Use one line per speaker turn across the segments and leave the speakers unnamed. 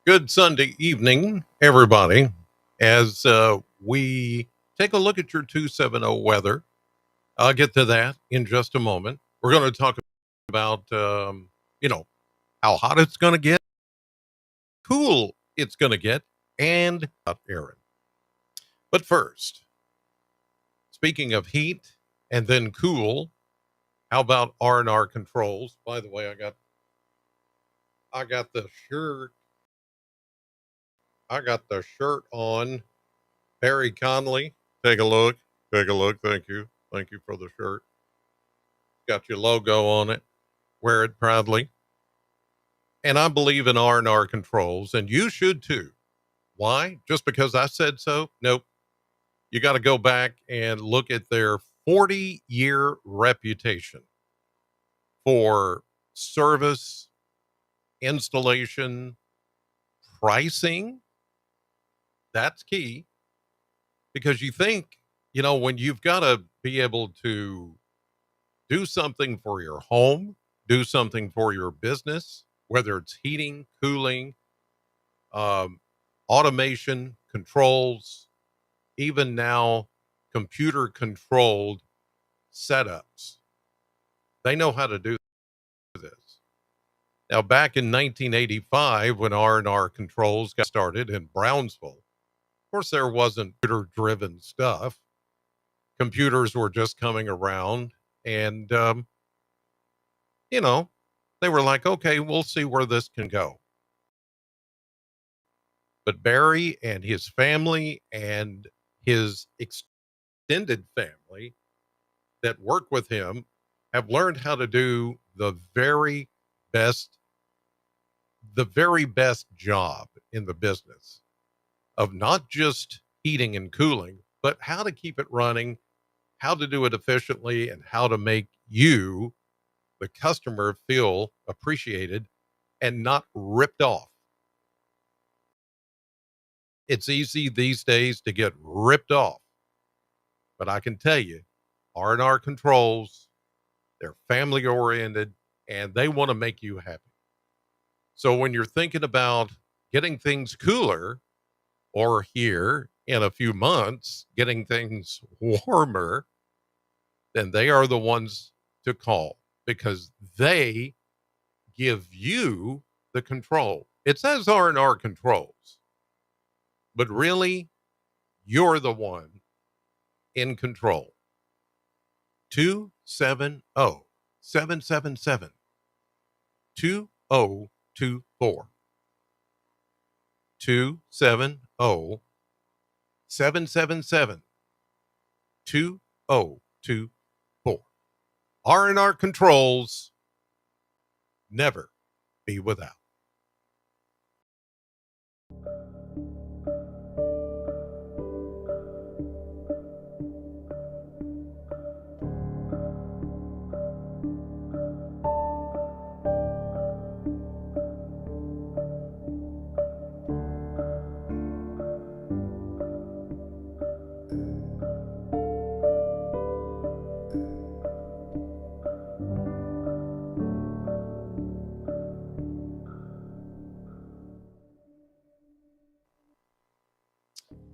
Good Sunday evening, everybody. As we take a look at your 270 weather, I'll get to that in just a moment. We're going to talk about, you know, how hot it's going to get, cool it's going to get, and about Erin. But first, speaking of heat and then cool, how about R&R controls? By the way, I got the shirt. I got the shirt on. Barry Conley. Take a look. Take a look. Thank you. Thank you for the shirt. Got your logo on it. Wear it proudly. And I believe in R&R controls, and you should too. Why? Just because I said so? Nope. You got to go back and look at their 40-year reputation for service, installation, pricing. That's key because you think, when you've got to be able to do something for your home, do something for your business, whether it's heating, cooling, um, automation, controls, even now computer controlled setups. They know how to do this. Now, back in 1985, when R&R controls got started in Brownsville, of course, there wasn't computer-driven stuff. Computers were just coming around, and you know, they were like, okay, we'll see where this can go. But Barry and his family and his extended family that work with him have learned how to do best, the very best job in the business of not just heating and cooling, but how to keep it running, how to do it efficiently, and how to make you, the customer, feel appreciated and not ripped off. It's easy these days to get ripped off, but I can tell you, R&R controls, they're family oriented and they want to make you happy. So when you're thinking about getting things cooler, or here in a few months, getting things warmer, then they are the ones to call because they give you the control. It says R&R controls, but really you're the one in control. 270 777 2024. 270 777 2024. R&R controls, never be without.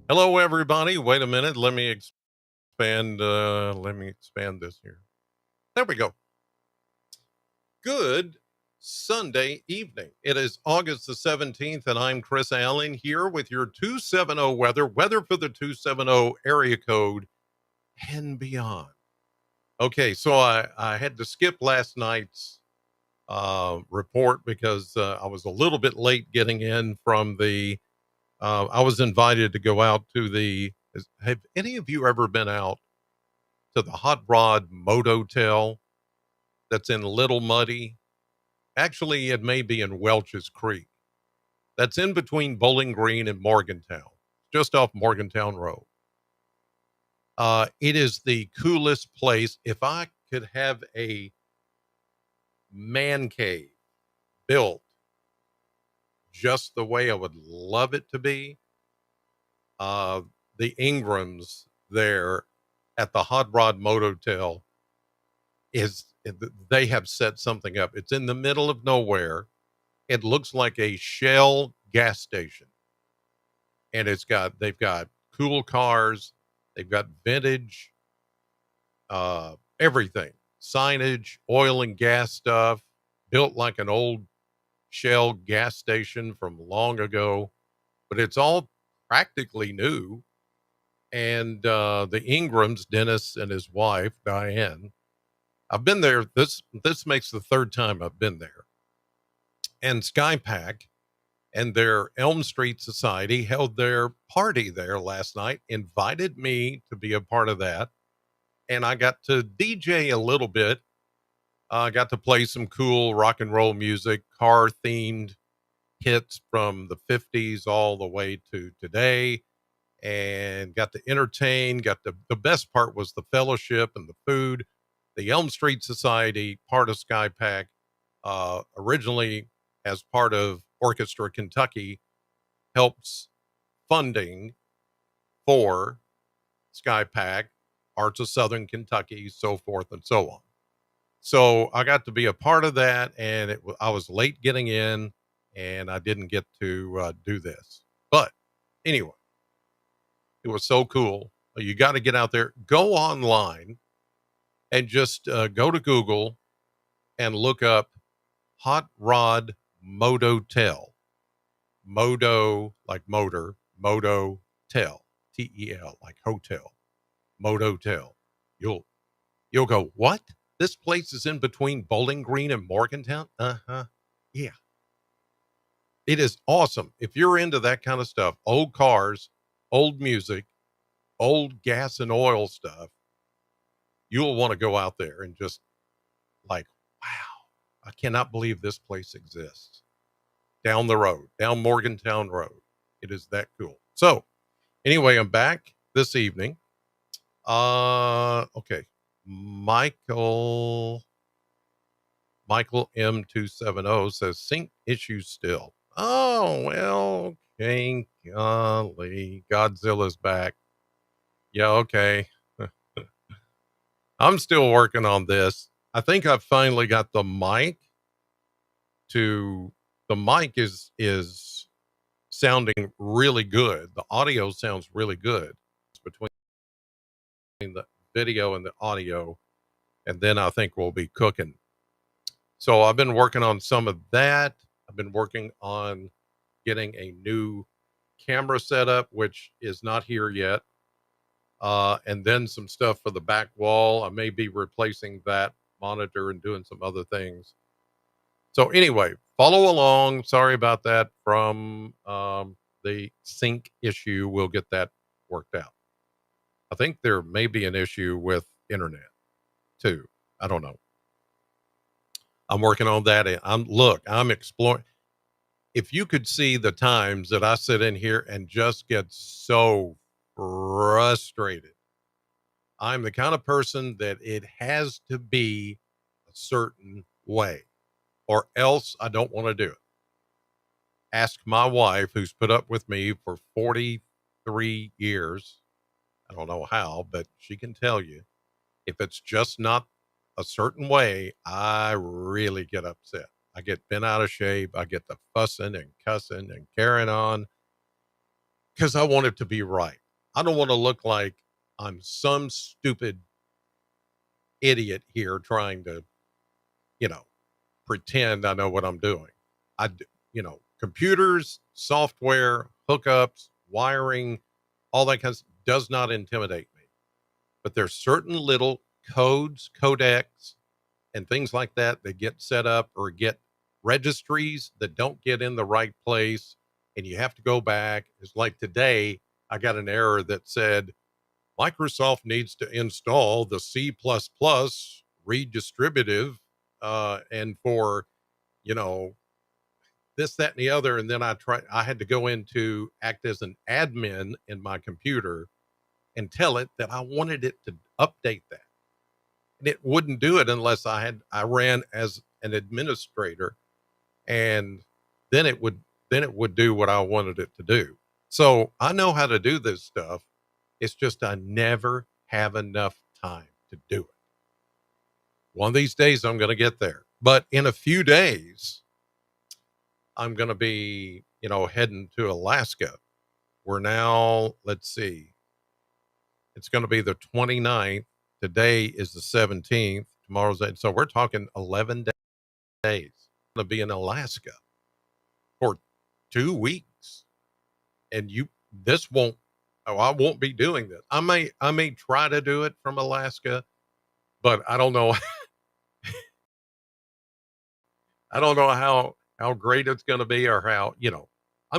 Hello, everybody. Wait a minute. Let me expand. Let me expand this here. There we go. Good Sunday evening. It is August the 17th, and I'm Chris Allen here with your 270 weather for the 270 area code and beyond. Okay, so I had to skip last night's report because I was a little bit late getting in from the. I was invited to go out to the. Have any of you ever been out to the Hot Rod Mototel that's in Little Muddy? Actually, it may be in Welch's Creek. That's in between Bowling Green and Morgantown, just off Morgantown Road. It is the coolest place. If I could have a man cave built just the way I would love it to be, uh, the Ingrams there at the Hot Rod Mototel they have set something up. It's in the middle of nowhere. It looks like a shell gas station, and they've got cool cars, they've got vintage, everything, signage, oil and gas stuff, built like an old Shell gas station from long ago, but it's all practically new. And the Ingrams, Dennis and his wife Diane, I've been there. This makes the third time I've been there. And Skypack and their Elm Street Society held their party there last night, invited me to be a part of that. And I got to DJ a little bit. I got to play some cool rock and roll music, car themed hits from the 50s all the way to today, and got to entertain. Got the best part was the fellowship and the food. The Elm Street Society, part of Skypack, originally as part of Orchestra Kentucky, helps funding for Skypack, Arts of Southern Kentucky, so forth and so on. So I got to be a part of that, and I was late getting in, and I didn't get to do this. But anyway, it was so cool. You got to get out there, go online, and just go to Google and look up Hot Rod Mototel. Moto like motor, Moto Tel, Tel like hotel, Mototel. You'll you'll go, what? This place is in between Bowling Green and Morgantown? Uh-huh. Yeah. It is awesome. If you're into that kind of stuff, old cars, old music, old gas and oil stuff, you'll want to go out there and just like, wow, I cannot believe this place exists. Down the road, down Morgantown Road. It is that cool. So anyway, I'm back this evening. Okay. Michael M270 says sync issues still. Oh, well, okay. Golly, Godzilla's back. Yeah, okay. I'm still working on this. I think I've finally got the mic to the mic is sounding really good. The audio sounds really good. It's between the video and the audio, and then I think we'll be cooking. So I've been working on some of that. I've been working on getting a new camera setup, which is not here yet. And then some stuff for the back wall. I may be replacing that monitor and doing some other things. So anyway, follow along. Sorry about that from the sync issue. We'll get that worked out. I think there may be an issue with internet too. I don't know. I'm working on that. And I'm exploring. If you could see the times that I sit in here and just get so frustrated. I'm the kind of person that it has to be a certain way, or else I don't want to do it. Ask my wife, who's put up with me for 43 years. I don't know how, but she can tell you if it's just not a certain way, I really get upset. I get bent out of shape. I get the fussing and cussing and carrying on because I want it to be right. I don't want to look like I'm some stupid idiot here trying to, you know, pretend I know what I'm doing. Computers, software, hookups, wiring, all that kind of stuff does not intimidate me. But there's certain little codes, codecs, and things like that that get set up or get registries that don't get in the right place. And you have to go back. It's like today, I got an error that said Microsoft needs to install the C++ redistributive and for, you know, this, that, and the other. And then I had to go in to act as an admin in my computer and tell it that I wanted it to update that. And it wouldn't do it unless I ran as an administrator, and then it would do what I wanted it to do. So I know how to do this stuff. It's just I never have enough time to do it. One of these days I'm going to get there. But in a few days, I'm going to be, heading to Alaska. We're now, let's see, it's going to be the 29th. Today is the 17th. Tomorrow's eight. So we're talking 11 days. Going to be in Alaska for 2 weeks. And this won't, oh, I won't be doing this. I may try to do it from Alaska, but I don't know. I don't know how great it's going to be or I'm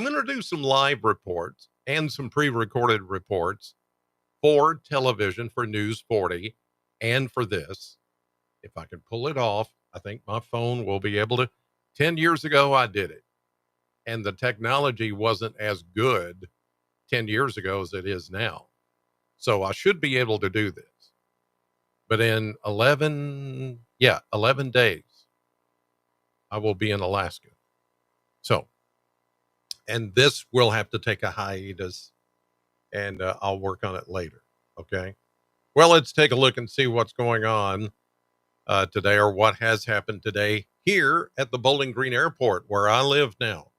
going to do some live reports and some pre-recorded reports for television for News 40 and for this. If I can pull it off, I think my phone will be able to. 10 years ago, I did it, and the technology wasn't as good 10 years ago as it is now. So I should be able to do this. But in 11 days, I will be in Alaska. So, and this will have to take a hiatus, and I'll work on it later. Okay. Well, let's take a look and see what's going on today, or what has happened today here at the Bowling Green Airport, where I live now.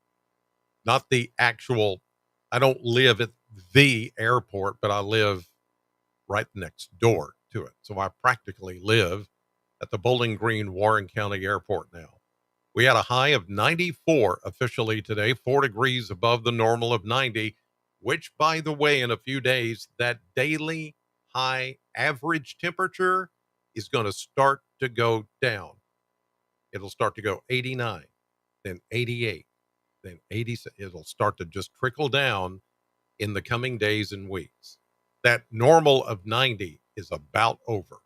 Not the actual, I don't live at the airport, but I live right next door to it. So I practically live at the Bowling Green Warren County Airport now. We had a high of 94 officially today, 4 degrees above the normal of 90, which, by the way, in a few days, that daily high average temperature is going to start to go down. It'll start to go 89, then 88, then 80. It'll start to just trickle down in the coming days and weeks. That normal of 90 is about over.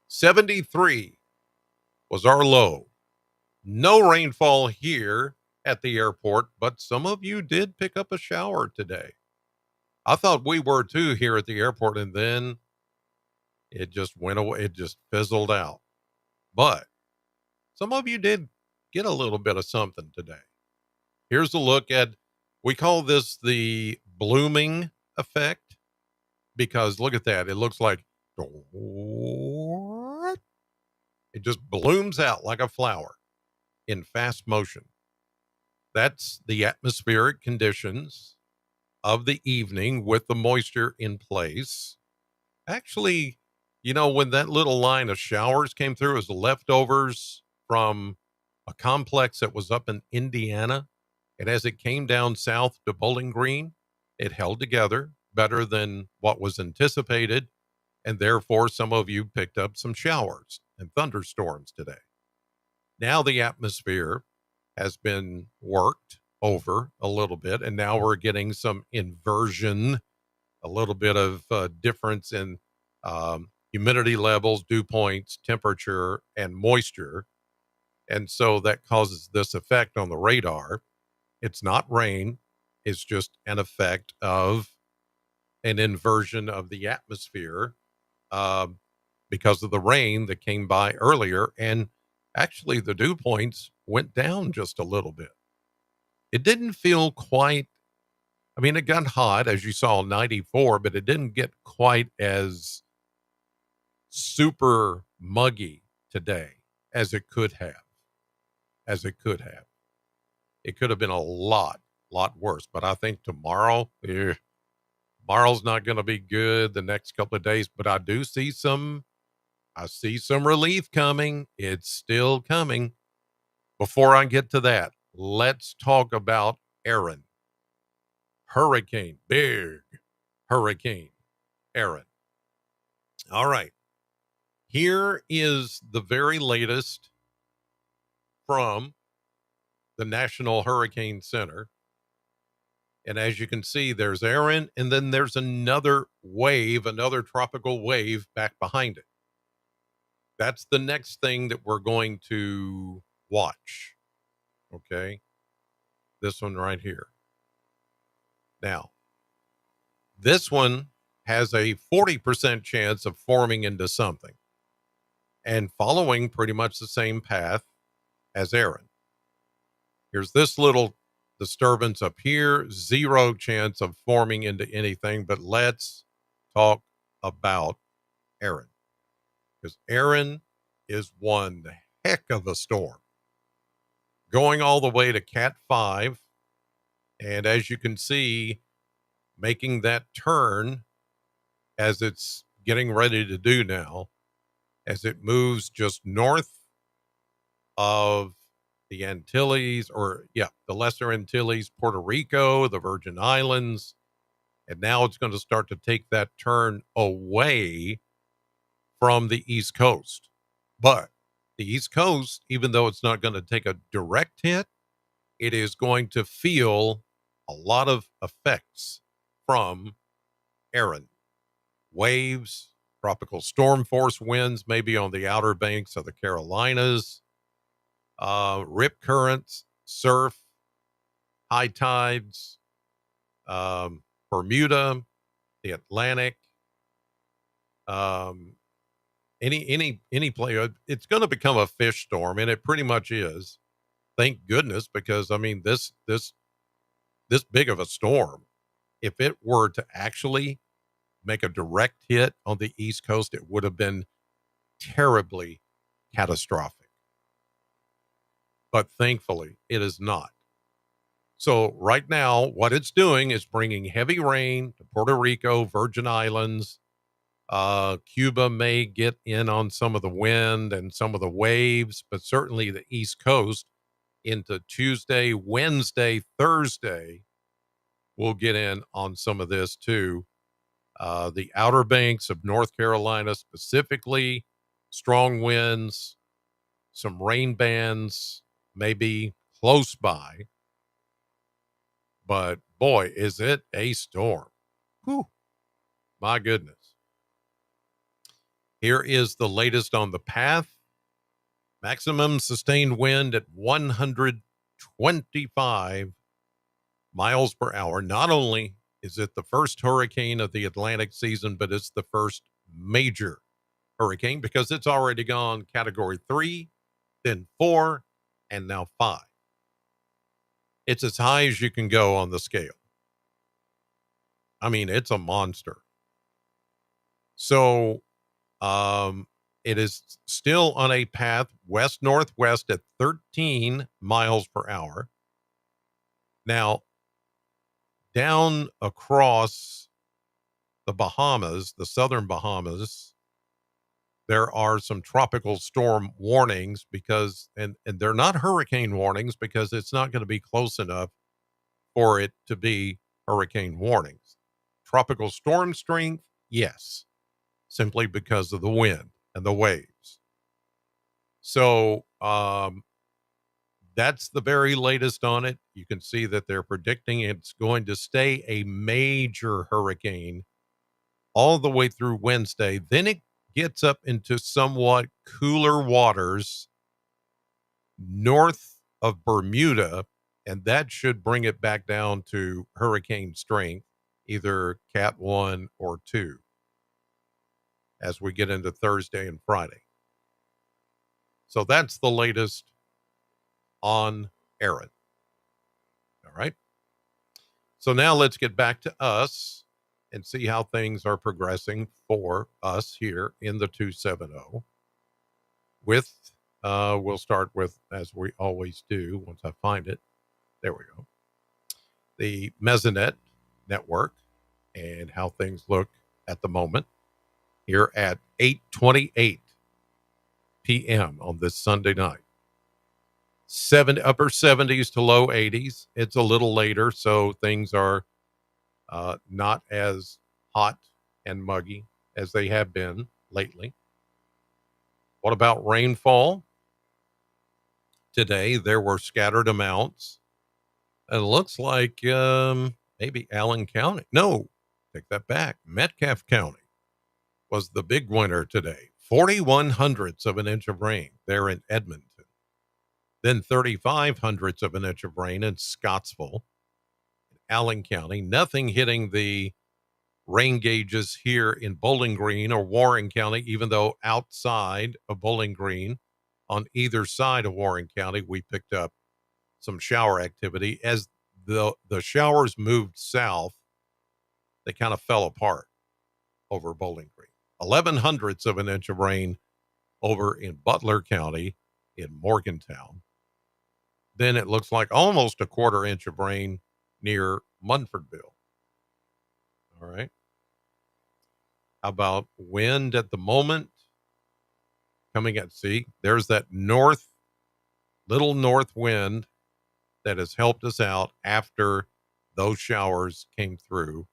73 was our low. No rainfall here at the airport, but some of you did pick up a shower today. I thought we were too here at the airport, and then it just went away. It just fizzled out. But some of you did get a little bit of something today. Here's a look at, we call this the blooming effect, because look at that. It looks like it just blooms out like a flower in fast motion. That's the atmospheric conditions of the evening with the moisture in place. Actually, when that little line of showers came through as leftovers from a complex that was up in Indiana, and as it came down south to Bowling Green, it held together better than what was anticipated, and therefore some of you picked up some showers and thunderstorms today. Now the atmosphere has been worked over a little bit, and now we're getting some inversion, a little bit of difference in humidity levels, dew points, temperature, and moisture. And so that causes this effect on the radar. It's not rain, it's just an effect of an inversion of the atmosphere because of the rain that came by earlier. And actually, the dew points went down just a little bit. It didn't feel quite, I mean, it got hot, as you saw, 94, but it didn't get quite as super muggy today as it could have. As it could have. It could have been a lot worse. But I think tomorrow's not going to be good the next couple of days. But I see some relief coming. It's still coming. Before I get to that, let's talk about Erin. Big hurricane Erin. All right. Here is the very latest from the National Hurricane Center. And as you can see, there's Erin, and then there's another tropical wave back behind it. That's the next thing that we're going to watch. Okay. This one right here. Now, this one has a 40% chance of forming into something and following pretty much the same path as Erin. Here's this little disturbance up here, 0 chance of forming into anything. But let's talk about Erin, because Erin is one heck of a storm, going all the way to Cat 5 And as you can see, making that turn as it's getting ready to do now, as it moves just north of the Antilles, or yeah, the Lesser Antilles, Puerto Rico, the Virgin Islands, and now it's going to start to take that turn away from the East Coast. But the East Coast, even though it's not going to take a direct hit, it is going to feel a lot of effects from Erin. Waves, tropical storm force winds, maybe on the outer banks of the Carolinas, rip currents, surf, high tides, Bermuda, the Atlantic, um, any play. It's going to become a fish storm, and it pretty much is. Thank goodness, because I mean this big of a storm, if it were to actually make a direct hit on the East Coast, it would have been terribly catastrophic. But thankfully, it is not. So right now, what it's doing is bringing heavy rain to Puerto Rico, Virgin Islands. Cuba may get in on some of the wind and some of the waves, but certainly the East Coast into Tuesday, Wednesday, Thursday will get in on some of this too. The Outer Banks of North Carolina, specifically, strong winds, some rain bands, maybe close by. But boy, is it a storm. Whew, my goodness. Here is the latest on the path. Maximum sustained wind at 125 miles per hour. Not only is it the first hurricane of the Atlantic season, but it's the first major hurricane because it's already gone category 3, then 4, and now 5. It's as high as you can go on the scale. I mean, it's a monster. So, it is still on a path west northwest at 13 miles per hour. Now, down across the Bahamas, the southern Bahamas, there are some tropical storm warnings because, and they're not hurricane warnings because it's not going to be close enough for it to be hurricane warnings. Tropical storm strength, yes, simply because of the wind and the waves. So, that's the very latest on it. You can see that they're predicting it's going to stay a major hurricane all the way through Wednesday. Then it gets up into somewhat cooler waters north of Bermuda, and that should bring it back down to hurricane strength, either Cat 1 or 2, as we get into Thursday and Friday. So that's the latest on Erin. All right. So now let's get back to us and see how things are progressing for us here in the 270 with we'll start with, as we always do once I find it, there we go, the Mesonet network and how things look at the moment here at 8:28 p.m. on this Sunday night. Upper 70s to low 80s. It's a little later, so things are not as hot and muggy as they have been lately. What about rainfall? Today, there were scattered amounts. It looks like maybe Allen County. No, take that back. Metcalfe County was the big winner today. 41 hundredths of an inch of rain there in Edmonton. Then 35 hundredths of an inch of rain in Scottsville, Allen County. Nothing hitting the rain gauges here in Bowling Green or Warren County, even though outside of Bowling Green, on either side of Warren County, we picked up some shower activity. As the showers moved south, they kind of fell apart over Bowling Green. 11 hundredths of an inch of rain over in Butler County in Morgantown. Then it looks like almost a quarter inch of rain near Munfordville. All right. How about wind at the moment coming at sea? There's that little north wind that has helped us out after those showers came through.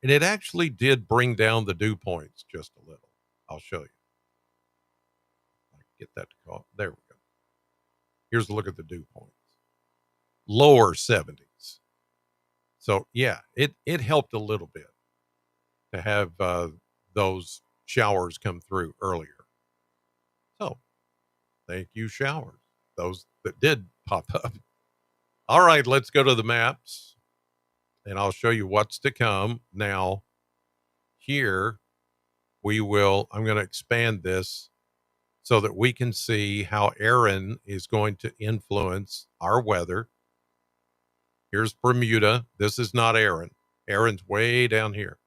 And it actually did bring down the dew points just a little. I'll show you. I can get that to call. There we go. Here's a look at the dew points. Lower 70s. So yeah, it helped a little bit to have those showers come through earlier. So thank you, showers. Those that did pop up. All right, let's go to the maps and I'll show you what's to come. Now, here I'm going to expand this so that we can see how Erin is going to influence our weather. Here's Bermuda. This is not Erin. Erin's way down here.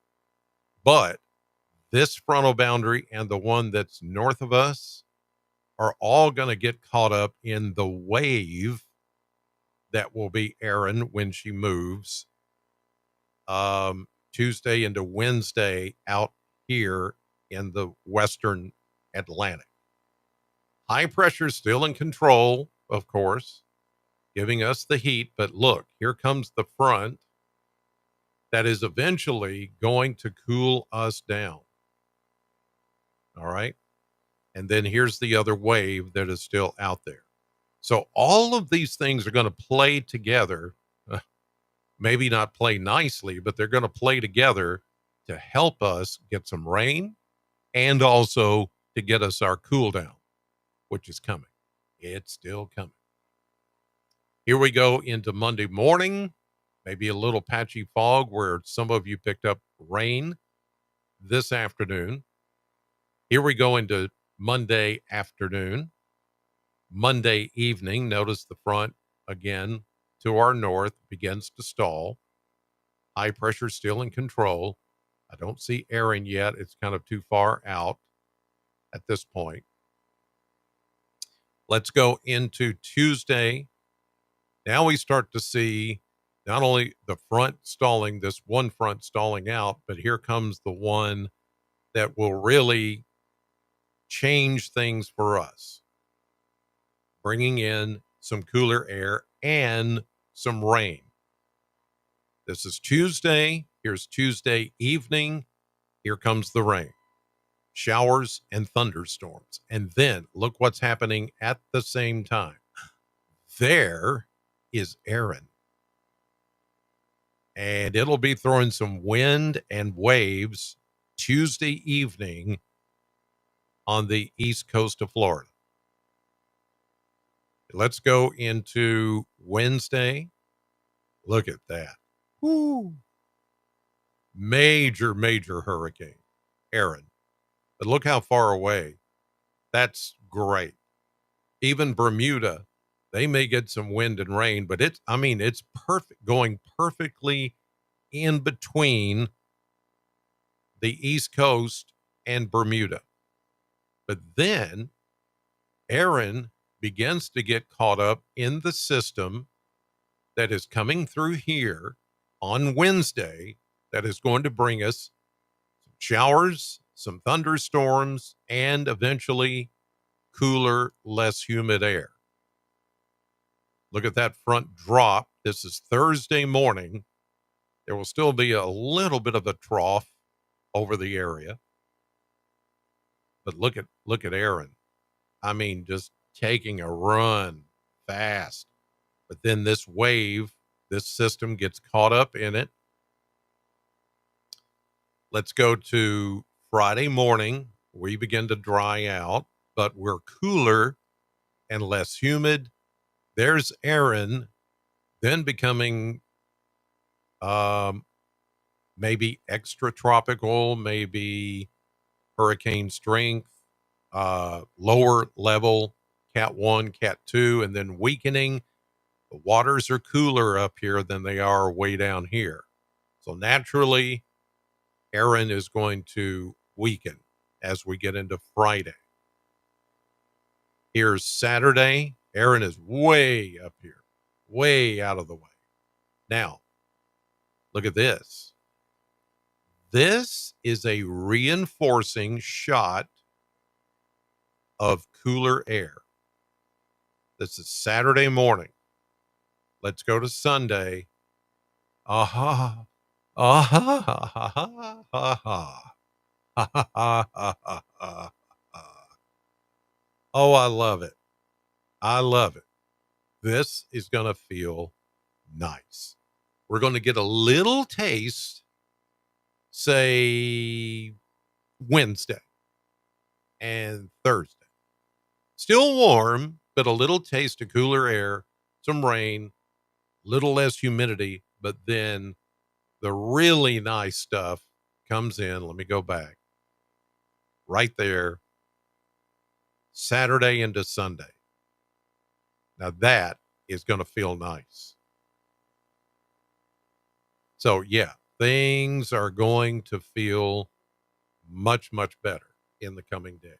But this frontal boundary and the one that's north of us are all going to get caught up in the wave that will be Erin when she moves Tuesday into Wednesday out here in the western Atlantic. High pressure still in control, of course, giving us the heat. But look, here comes the front that is eventually going to cool us down. All right. And then here's the other wave that is still out there. So all of these things are going to play together. Maybe not play nicely, but they're going to play together to help us get some rain and also to get us our cool down, which is coming. It's still coming. Here we go into Monday morning, maybe a little patchy fog where some of you picked up rain this afternoon. Here we go into Monday afternoon, Monday evening. Notice the front again to our north begins to stall. High pressure still in control. I don't see Erin yet. It's kind of too far out at this point. Let's go into Tuesday. Now we start to see not only the front stalling, this one front stalling out, but here comes the one that will really change things for us, bringing in some cooler air and some rain. This is Tuesday. Here's Tuesday evening. Here comes the rain, showers and thunderstorms. And then look what's happening at the same time. There is Erin. And it'll be throwing some wind and waves Tuesday evening on the east coast of Florida. Let's go into Wednesday. Look at that. Woo. Major, major hurricane, Erin. But look how far away. That's great. Even Bermuda, they may get some wind and rain, but it's perfect, going perfectly in between the East Coast and Bermuda. But then Erin begins to get caught up in the system that is coming through here on Wednesday that is going to bring us some showers, some thunderstorms, and eventually cooler, less humid air. Look at that front drop. This is Thursday morning. There will still be a little bit of a trough over the area. But look at Erin. I mean, just taking a run fast. But then this wave, this system gets caught up in it. Let's go to Friday morning. We begin to dry out, but we're cooler and less humid. There's Erin, then becoming maybe extra tropical, maybe hurricane strength, lower level, Cat 1, Cat 2, and then weakening. The waters are cooler up here than they are way down here. So naturally, Erin is going to weaken as we get into Friday. Here's Saturday. Erin is way up here, way out of the way. Now, Look at this. This is a reinforcing shot of cooler air. This is Saturday morning. Let's go to Sunday. Aha. Aha. Ha, ha, ha, ha. Ha, ha, ha, ha, ha, ha. Oh, I love it. I love it. This is going to feel nice. We're going to get a little taste, say, Wednesday and Thursday. Still warm, but a little taste of cooler air, some rain, little less humidity, but then the really nice stuff comes in. Let me go back. Right there, Saturday into Sunday. Now that is going to feel nice. So, yeah, things are going to feel much, much better in the coming day.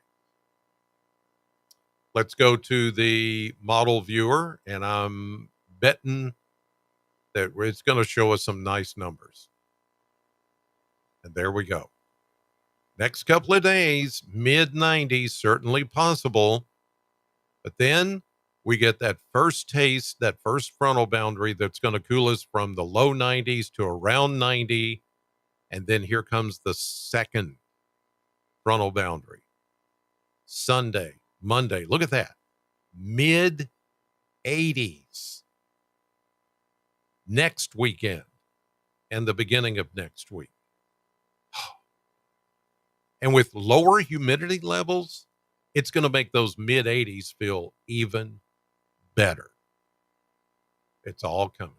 Let's go to the model viewer, and I'm betting that it's going to show us some nice numbers. And there we go. Next couple of days, mid 90s, certainly possible. But then we get that first taste, that first frontal boundary that's going to cool us from the low 90s to around 90. And then here comes the second frontal boundary. Sunday, Monday, look at that. Mid 80s. Next weekend and the beginning of next week. And with lower humidity levels, it's going to make those mid 80s feel even better. It's all coming.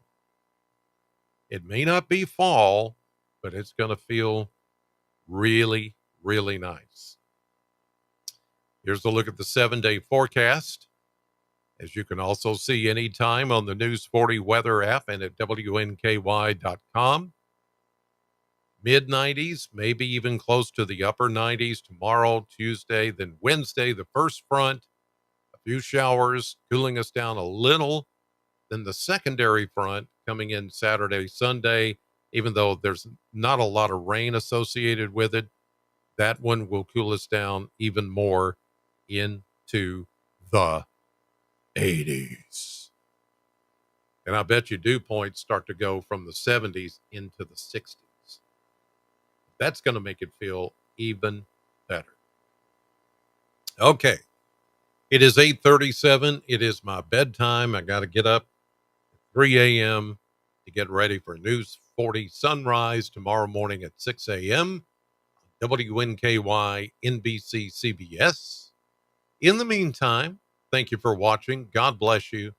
It may not be fall, but it's going to feel really, really nice. Here's a look at the 7-day forecast. As you can also see anytime on the News 40 weather app and at WNKY.com. Mid 90s, maybe even close to the upper 90s tomorrow, Tuesday, then Wednesday, the first front, a few showers, cooling us down a little. Then the secondary front coming in Saturday, Sunday, even though there's not a lot of rain associated with it, that one will cool us down even more into the 80s. And I bet you dew points start to go from the 70s into the 60s. That's going to make it feel even better. Okay. It is 8:37. It is my bedtime. I got to get up at 3 a.m. to get ready for News 40 Sunrise tomorrow morning at 6 a.m. WNKY NBC CBS. In the meantime, thank you for watching. God bless you.